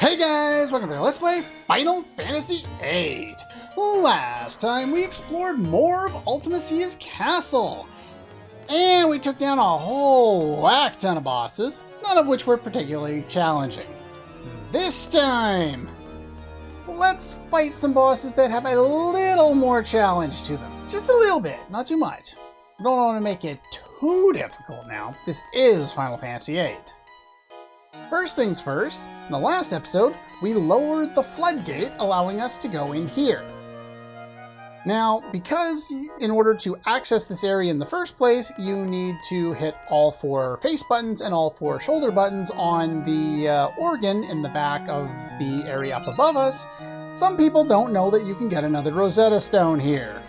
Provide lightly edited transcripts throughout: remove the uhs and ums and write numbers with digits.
Hey guys, welcome to Let's Play Final Fantasy VIII. Last time we explored more of Ultimecia's castle. And we took down a whole whack ton of bosses, none of which were particularly challenging. This time, let's fight some bosses that have a little more challenge to them. Just a little bit, not too much. We don't want to make it too difficult now. This is Final Fantasy VIII. First things first, in the last episode, we lowered the floodgate, allowing us to go in here. Now, because in order to access this area in the first place, you need to hit all 4 face buttons and all 4 shoulder buttons on the organ in the back of the area up above us, some people don't know that you can get another Rosetta Stone here.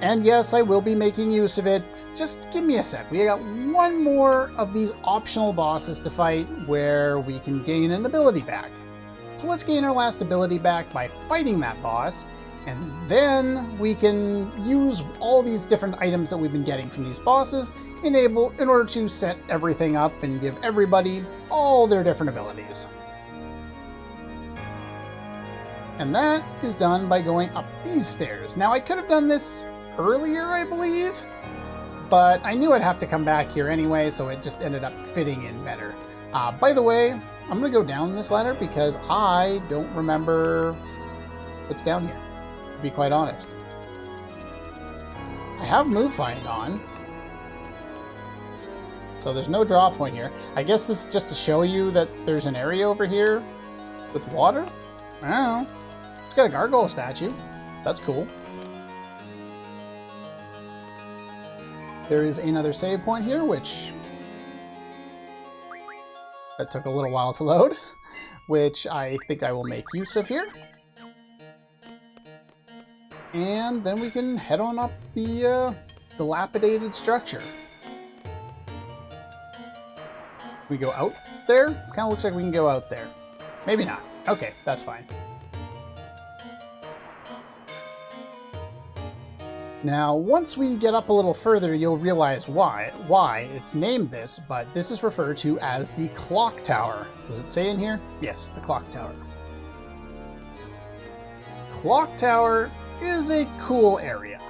And yes, I will be making use of it. Just give me a sec. We got one more of these optional bosses to fight where we can gain an ability back. So let's gain our last ability back by fighting that boss, and then we can use all these different items that we've been getting from these bosses in order to set everything up and give everybody all their different abilities. And that is done by going up these stairs. Now I could have done this earlier, I believe, but I knew I'd have to come back here anyway, so it just ended up fitting in better. By the way, I'm going to go down this ladder because I don't remember what's down here, to be quite honest. I have Move Find on, so there's no draw point here. I guess this is just to show you that there's an area over here with water? I don't know. It's got a gargoyle statue. That's cool. There is another save point here, which that took a little while to load, which I think I will make use of here. And then we can head on up the dilapidated structure. We go out there? Kind of looks like we can go out there. Maybe not. Okay, that's fine. Now, once we get up a little further, you'll realize why it's named this, but this is referred to as the Clock Tower. Does it say in here? Yes, the Clock Tower. Clock Tower is a cool area.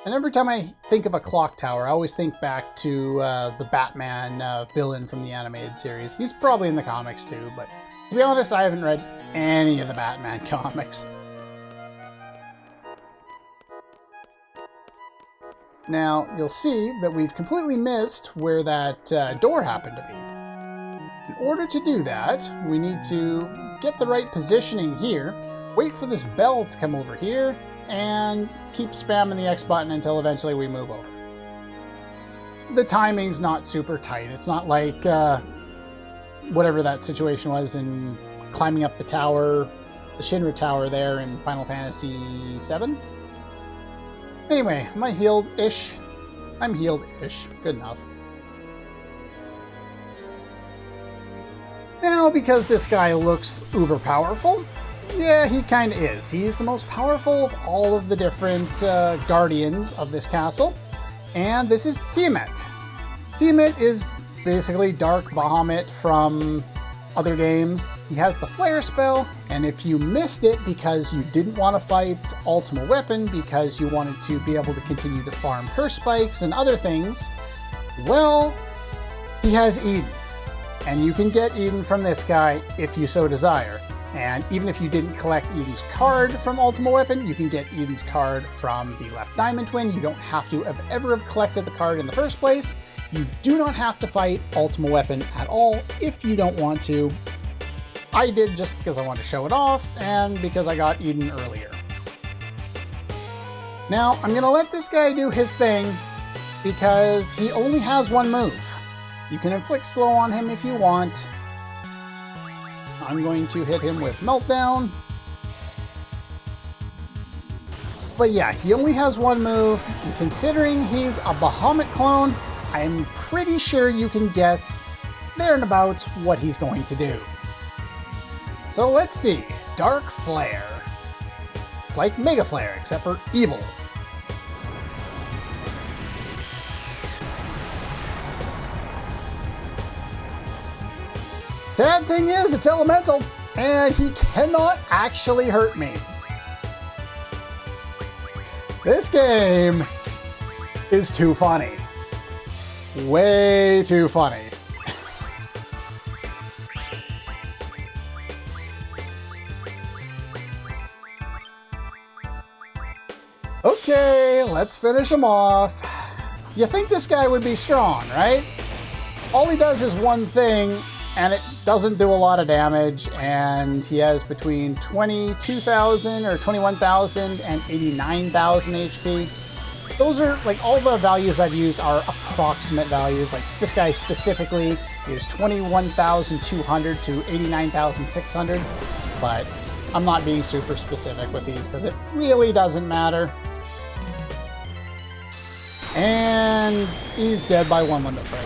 And every time I think of a clock tower, I always think back to the Batman villain from the animated series. He's probably in the comics too, but to be honest, I haven't read any of the Batman comics. Now, you'll see that we've completely missed where that door happened to be. In order to do that, we need to get the right positioning here, wait for this bell to come over here, and keep spamming the X button until eventually we move over. The timing's not super tight. It's not like whatever that situation was in climbing up the tower, the Shinra Tower there in Final Fantasy VII. Anyway, am I healed-ish? I'm healed-ish. Good enough. Now, because this guy looks uber powerful, yeah, he kind of is. He's the most powerful of all of the different guardians of this castle, and this is Tiamat. Tiamat is basically Dark Bahamut from other games. He has the Flare spell, and if you missed it because you didn't want to fight Ultima Weapon because you wanted to be able to continue to farm her spikes and other things, well, he has Eden. And you can get Eden from this guy if you so desire. And even if you didn't collect Eden's card from Ultima Weapon, you can get Eden's card from the Left Diamond Twin. You don't have to ever have collected the card in the first place. You do not have to fight Ultima Weapon at all if you don't want to. I did just because I wanted to show it off and because I got Eden earlier. Now, I'm going to let this guy do his thing because he only has one move. You can inflict slow on him if you want. I'm going to hit him with Meltdown. But yeah, he only has one move, and considering he's a Bahamut clone, I'm pretty sure you can guess there and about what he's going to do. So let's see. Dark Flare. It's like Mega Flare, except for evil. Sad thing is, it's elemental, and he cannot actually hurt me. This game is too funny. Way too funny. Okay, let's finish him off. You think this guy would be strong, right? All he does is one thing, and it doesn't do a lot of damage, and he has between 22,000 or 21,000 and 89,000 HP. Those are, like, all the values I've used are approximate values. Like, this guy specifically is 21,200 to 89,600, but I'm not being super specific with these because it really doesn't matter. And he's dead by one limit break.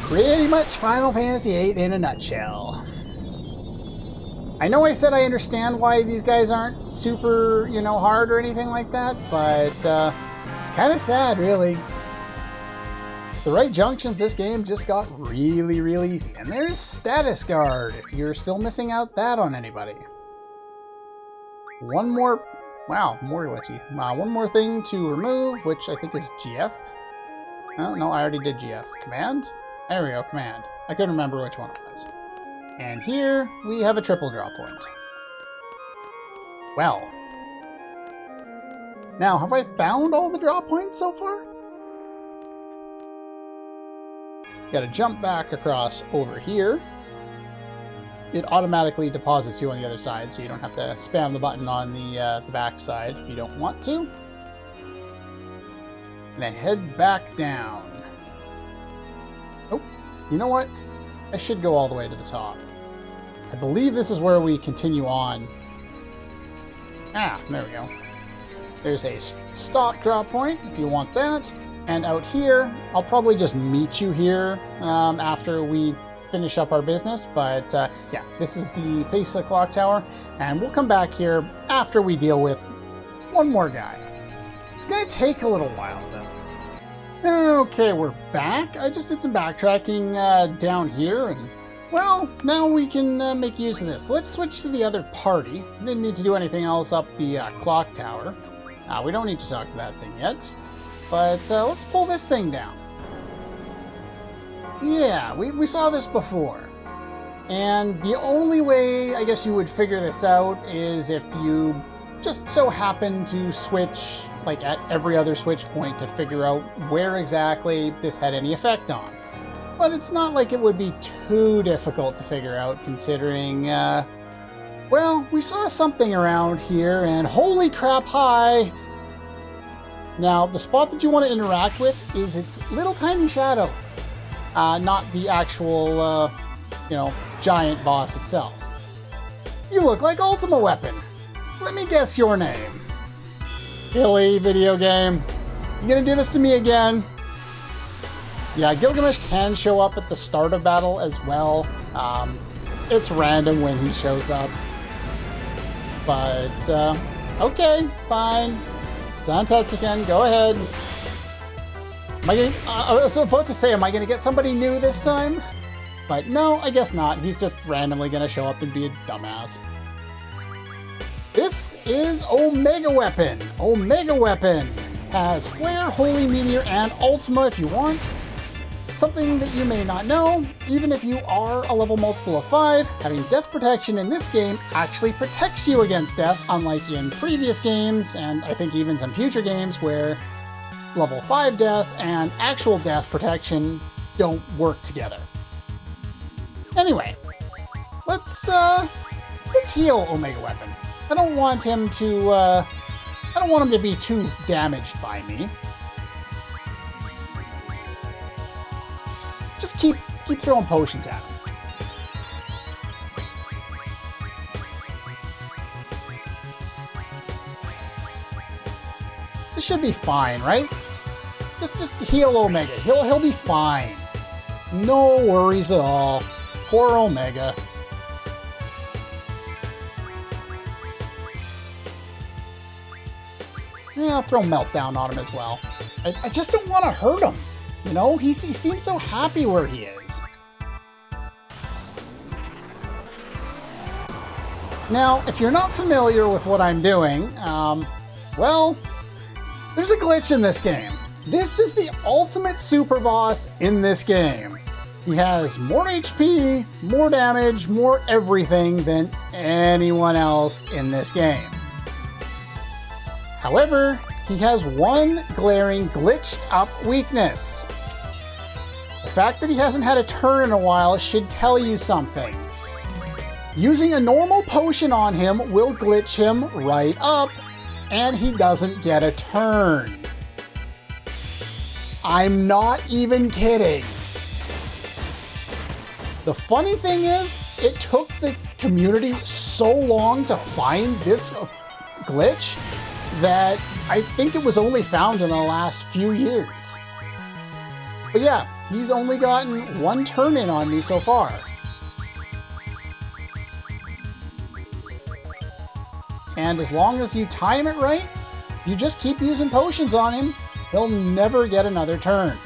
Pretty much Final Fantasy VIII in a nutshell. I know I said I understand why these guys aren't super, you know, hard or anything like that, but it's kind of sad, really. The right junctions, this game just got really, really easy. And there's Status Guard, if you're still missing out that on anybody. One more... Wow, more glitchy. One more thing to remove, which I think is GF. Oh, no, I already did GF. Command? There we go, command. I couldn't remember which one it was. And here, we have a triple draw point. Well. Now, have I found all the draw points so far? Gotta jump back across over here. It automatically deposits you on the other side, so you don't have to spam the button on the back side if you don't want to. And I head back down. Oh, you know what? I should go all the way to the top. I believe this is where we continue on. Ah, there we go. There's a stop drop point if you want that. And out here, I'll probably just meet you here after we finish up our business. But yeah, this is the face of the clock tower. And we'll come back here after we deal with one more guy. It's going to take a little while, though. Okay, we're back. I just did some backtracking down here. And, well, now we can make use of this. Let's switch to the other party. Didn't need to do anything else up the clock tower. We don't need to talk to that thing yet. But let's pull this thing down. Yeah, we saw this before. And the only way, I guess, you would figure this out is if you just so happen to switch, like, at every other switch point to figure out where exactly this had any effect on. But it's not like it would be too difficult to figure out, considering, well, we saw something around here, and holy crap, hi! Now, the spot that you want to interact with is its little tiny shadow, not the actual, you know, giant boss itself. You look like Ultima Weapon. Let me guess your name. Billy, video game. You gonna do this to me again? Yeah, Gilgamesh can show up at the start of battle as well. It's random when he shows up. But, okay, fine. Zantetsuken, go ahead. I was about to say, am I going to get somebody new this time? But no, I guess not. He's just randomly going to show up and be a dumbass. This is Omega Weapon. Omega Weapon has Flare, Holy Meteor, and Ultima if you want. Something that you may not know, even if you are a level multiple of 5, having death protection in this game actually protects you against death, unlike in previous games, and I think even some future games where level 5 death and actual death protection don't work together. Anyway, let's heal Omega Weapon. I don't want him to be too damaged by me. Just keep throwing potions at him. This should be fine, right? Just heal Omega. He'll be fine. No worries at all. Poor Omega. Yeah, I'll throw Meltdown on him as well. I just don't want to hurt him. You know, he seems so happy where he is. Now, if you're not familiar with what I'm doing, well, there's a glitch in this game. This is the ultimate super boss in this game. He has more HP, more damage, more everything than anyone else in this game. However, he has one glaring glitched up weakness. The fact that he hasn't had a turn in a while should tell you something. Using a normal potion on him will glitch him right up, and he doesn't get a turn. I'm not even kidding. The funny thing is, it took the community so long to find this glitch that I think it was only found in the last few years. But yeah, he's only gotten one turn in on me so far. And as long as you time it right, you just keep using potions on him, he'll never get another turn.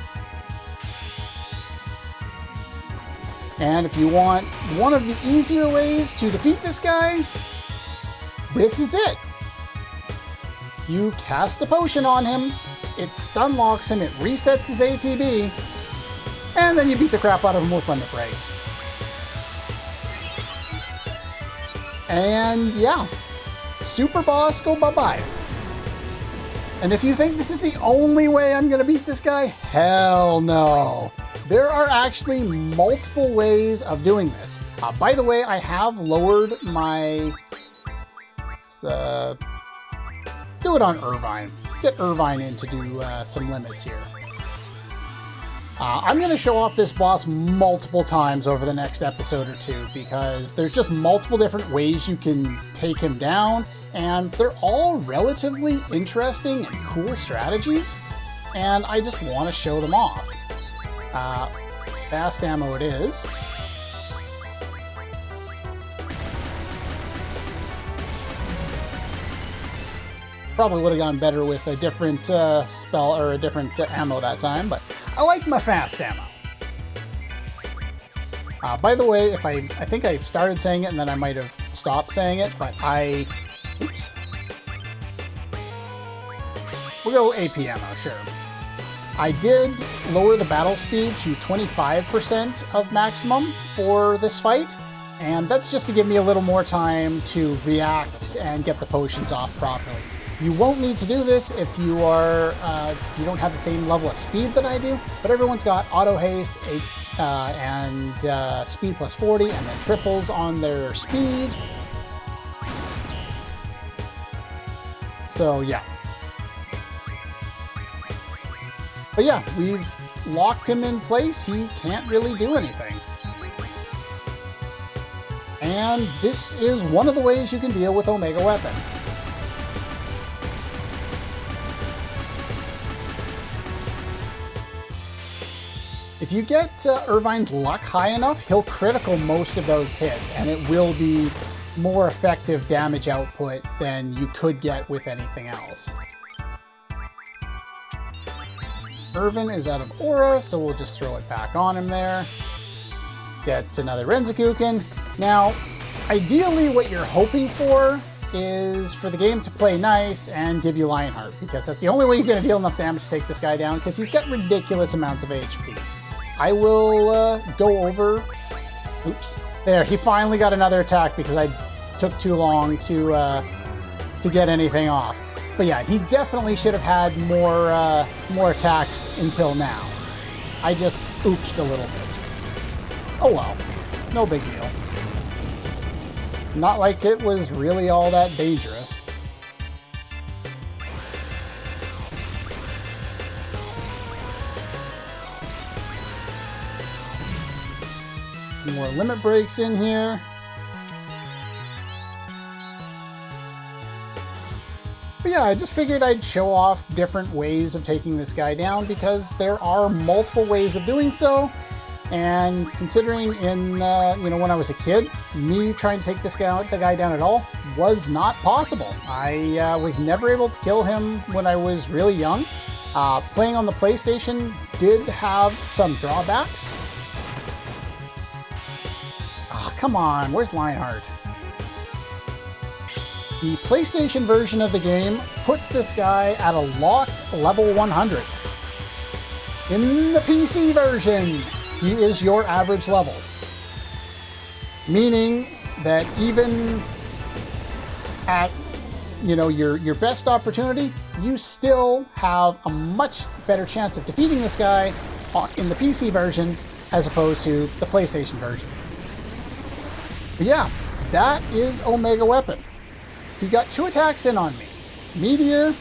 And if you want one of the easier ways to defeat this guy, this is it. You cast a potion on him, it stun locks him, it resets his ATB, and then you beat the crap out of him with Limit Breaks. And yeah, super boss, go bye-bye. And if you think this is the only way I'm gonna beat this guy, hell no. There are actually multiple ways of doing this. By the way, I have lowered my... do it on Irvine. Get Irvine in to do some limits here. I'm going to show off this boss multiple times over the next episode or two because there's just multiple different ways you can take him down, and they're all relatively interesting and cool strategies, and I just want to show them off. Fast ammo it is. Probably would have gone better with a different spell or a different ammo that time, but I like my fast ammo. By the way, if I think I started saying it and then I might have stopped saying it, but oops. We'll go AP ammo, sure. I did lower the battle speed to 25% of maximum for this fight, and that's just to give me a little more time to react and get the potions off properly. You won't need to do this if you are you don't have the same level of speed that I do, but everyone's got auto haste and speed plus 40, and then triples on their speed. So yeah. But yeah, we've locked him in place. He can't really do anything. And this is one of the ways you can deal with Omega Weapon. If you get Irvine's luck high enough, he'll critical most of those hits, and it will be more effective damage output than you could get with anything else. Irvin is out of aura, so we'll just throw it back on him there. Get another Renzakuken. Now, ideally what you're hoping for is for the game to play nice and give you Lionheart, because that's the only way you're going to deal enough damage to take this guy down, because he's got ridiculous amounts of HP. I will go over... Oops. There, he finally got another attack because I took too long to get anything off. But yeah, he definitely should have had more attacks until now. I just oopsed a little bit. Oh well, no big deal. Not like it was really all that dangerous. Some more limit breaks in here. But yeah, I just figured I'd show off different ways of taking this guy down because there are multiple ways of doing so. And considering in, when I was a kid, me trying to take the guy down at all was not possible. I was never able to kill him when I was really young. Playing on the PlayStation did have some drawbacks. Oh, come on, where's Lionheart? The PlayStation version of the game puts this guy at a locked level 100. In the PC version, he is your average level. Meaning that even at, you know, your best opportunity, you still have a much better chance of defeating this guy in the PC version as opposed to the PlayStation version. But yeah, that is Omega Weapon. He got 2 attacks in on me. Meteor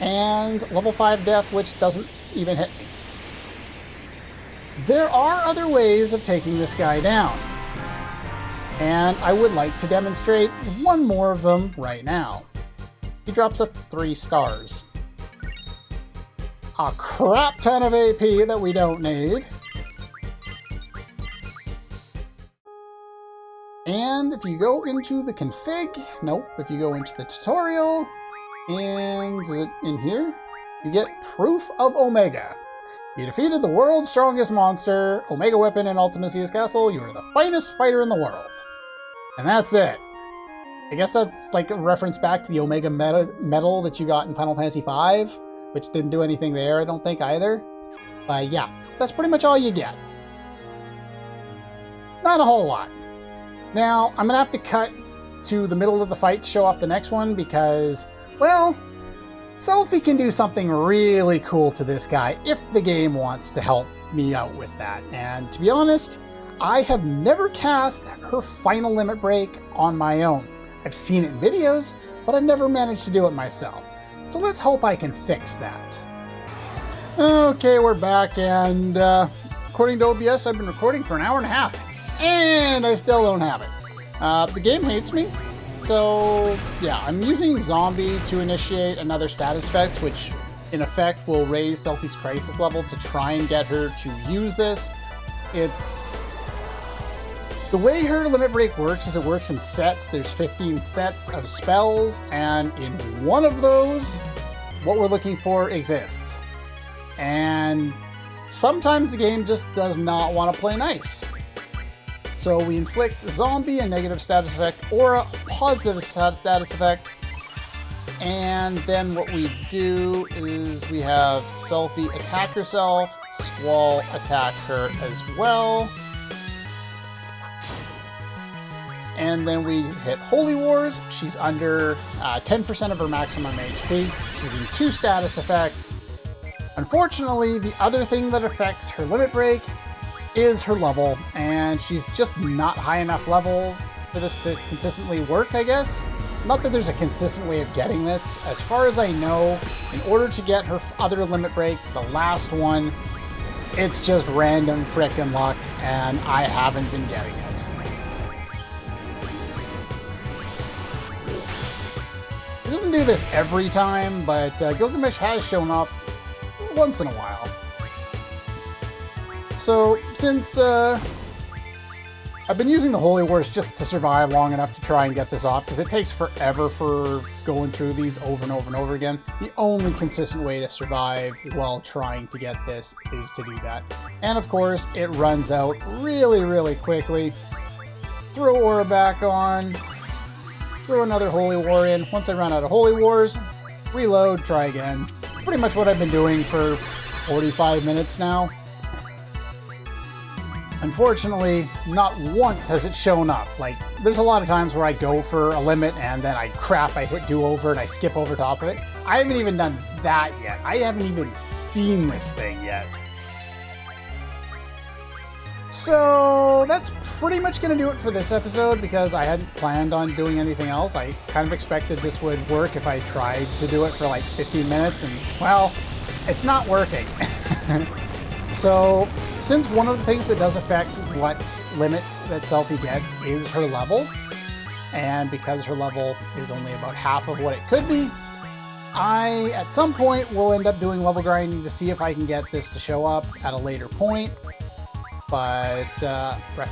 and level 5 Death, which doesn't even hit me. There are other ways of taking this guy down. And I would like to demonstrate one more of them right now. He drops up 3 stars. A crap ton of AP that we don't need. And if you go into the config, nope, if you go into the tutorial, and is it in here? You get Proof of Omega. You defeated the world's strongest monster, Omega Weapon in Ultimecia's castle. You are the finest fighter in the world. And that's it. I guess that's like a reference back to the Omega medal that you got in Final Fantasy V, which didn't do anything there, I don't think, either. But yeah, that's pretty much all you get. Not a whole lot. Now, I'm gonna have to cut to the middle of the fight to show off the next one because, well, Selphie can do something really cool to this guy if the game wants to help me out with that. And to be honest, I have never cast her final limit break on my own. I've seen it in videos, but I've never managed to do it myself. So let's hope I can fix that. Okay, we're back, and according to OBS, I've been recording for an hour and a half. And I still don't have it. The game hates me. So yeah, I'm using Zombie to initiate another status effect, which in effect will raise Selphie's crisis level to try and get her to use this. It's... The way her limit break works is it works in sets. There's 15 sets of spells, and in one of those, what we're looking for exists. And sometimes the game just does not want to play nice. So we inflict Zombie a negative status effect or a positive status effect. And then what we do is we have Selphie attack herself, Squall attack her as well. And then we hit Holy Wars. She's under 10% of her maximum HP. She's in 2 status effects. Unfortunately, the other thing that affects her limit break is her level, and she's just not high enough level for this to consistently work, I guess. Not that there's a consistent way of getting this. As far as I know, in order to get her other limit break, the last one, it's just random frickin' luck, and I haven't been getting it. It doesn't do this every time, but Gilgamesh has shown up once in a while. So, since I've been using the Holy Wars just to survive long enough to try and get this off, because it takes forever for going through these over and over and over again, the only consistent way to survive while trying to get this is to do that. And of course, it runs out really, really quickly. Throw Aura back on, throw another Holy War in. Once I run out of Holy Wars, reload, try again. Pretty much what I've been doing for 45 minutes now. Unfortunately, not once has it shown up. Like, there's a lot of times where I go for a limit and then I hit do-over and I skip over top of it. I haven't even done that yet. I haven't even seen this thing yet. So that's pretty much going to do it for this episode because I hadn't planned on doing anything else. I kind of expected this would work if I tried to do it for like 15 minutes and, well, it's not working. So, since one of the things that does affect what limits that Selphie gets is her level, and because her level is only about half of what it could be, I, at some point, will end up doing level grinding to see if I can get this to show up at a later point. But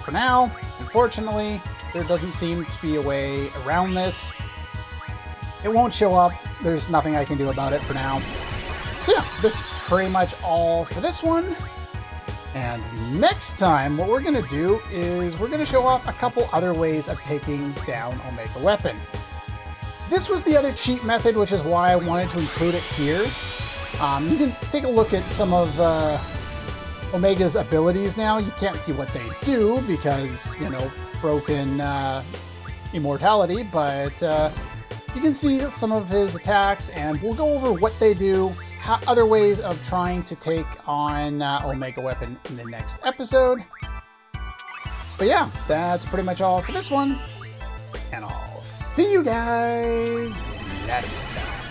for now, unfortunately, there doesn't seem to be a way around this. It won't show up. There's nothing I can do about it for now. So yeah, this is pretty much all for this one. And next time, what we're going to do is we're going to show off a couple other ways of taking down Omega Weapon. This was the other cheat method, which is why I wanted to include it here. You can take a look at some of Omega's abilities now. You can't see what they do because, you know, broken immortality, but you can see some of his attacks, and we'll go over what they do, other ways of trying to take on Omega Weapon in the next episode. But yeah, that's pretty much all for this one, and I'll see you guys next time.